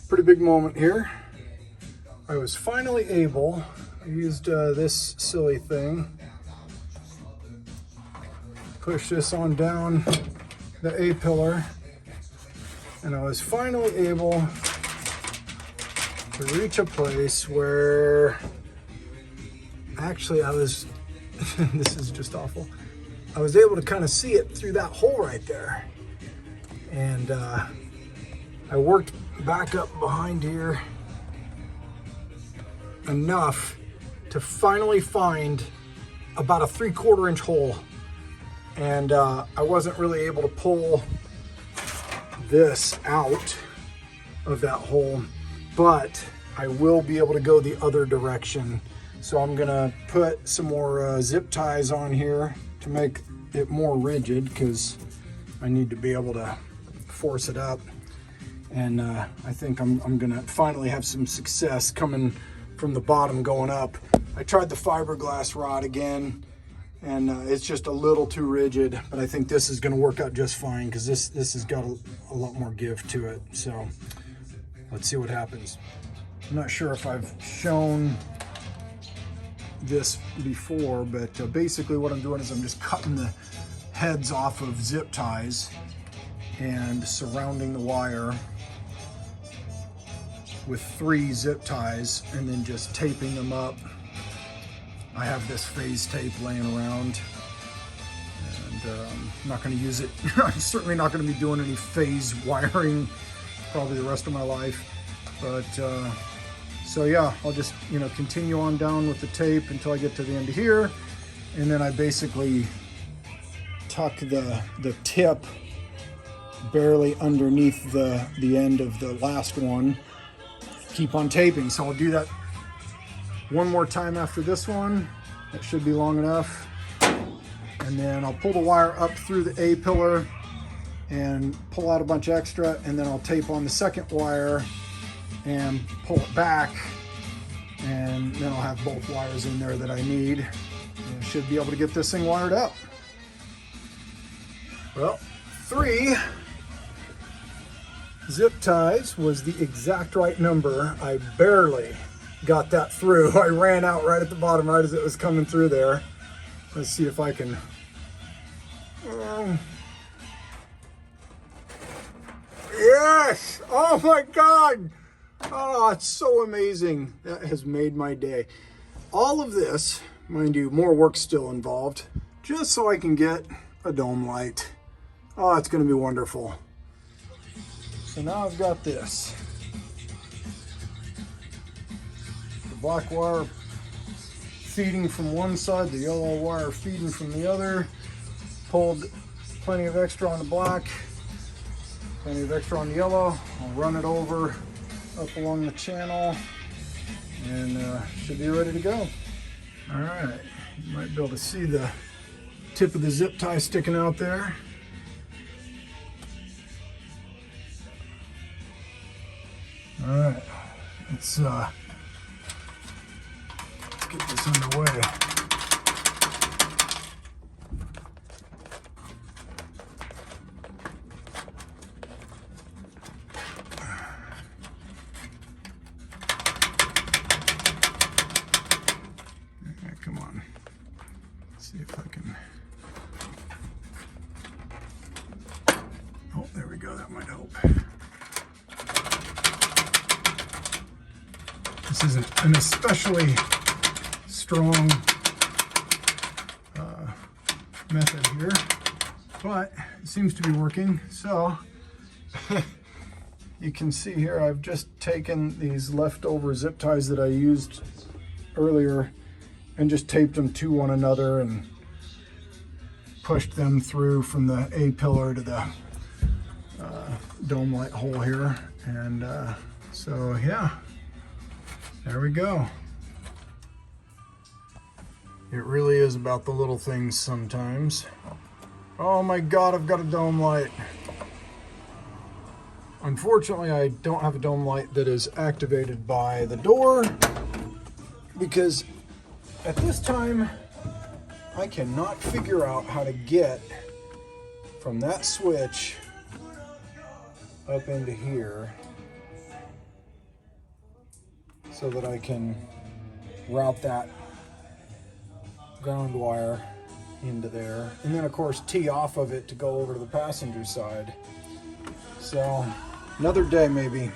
Pretty big moment here. I was finally able, I used this silly thing, push this on down the A-pillar, and I was finally able to reach a place where actually I was, this is just awful, I was able to kind of see it through that hole right there. And I worked back up behind here enough to finally find about a 3/4 inch hole. And I wasn't really able to pull this out of that hole, but I will be able to go the other direction. So I'm gonna put some more zip ties on here to make it more rigid, because I need to be able to force it up. And I think I'm gonna finally have some success coming from the bottom going up. I tried the fiberglass rod again, and it's just a little too rigid, but I think this is gonna work out just fine, because this has got a lot more give to it. So let's see what happens. I'm not sure if I've shown this before, but basically what I'm doing is I'm just cutting the heads off of zip ties and surrounding the wire with 3 zip ties, and then just taping them up. I have this phase tape laying around, and I'm not going to use it. I'm certainly not going to be doing any phase wiring probably the rest of my life. But so yeah, I'll just continue on down with the tape until I get to the end of here, and then I basically tuck the tip barely underneath the end of the last one. Keep on taping. So I'll do that one more time after this one. That should be long enough. And then I'll pull the wire up through the A-pillar and pull out a bunch extra, and then I'll tape on the second wire and pull it back, and then I'll have both wires in there that I need. And I should be able to get this thing wired up. Well, 3 zip ties was the exact right number. I barely got that through. I ran out right at the bottom, right as it was coming through there. Let's see if I can. Yes! Oh my God! Oh, it's so amazing. That has made my day. All of this, mind you, more work still involved, just so I can get a dome light. Oh, it's going to be wonderful. So now I've got this. The black wire feeding from one side, the yellow wire feeding from the other. Pulled plenty of extra on the black, plenty of extra on the yellow. I'll run it over up along the channel, and should be ready to go. All right, you might be able to see the tip of the zip tie sticking out there. All right, let's get this underway. Come on, let's see if I can. Oh, there we go, that might help. This isn't an especially strong method here, but it seems to be working. So you can see here, I've just taken these leftover zip ties that I used earlier and just taped them to one another and pushed them through from the A-pillar to the dome light hole here. And so yeah, there we go. It really is about the little things sometimes. Oh my God, I've got a dome light. Unfortunately, I don't have a dome light that is activated by the door, because at this time, I cannot figure out how to get from that switch up into here so that I can route that ground wire into there, and then of course tee off of it to go over to the passenger side. So another day maybe.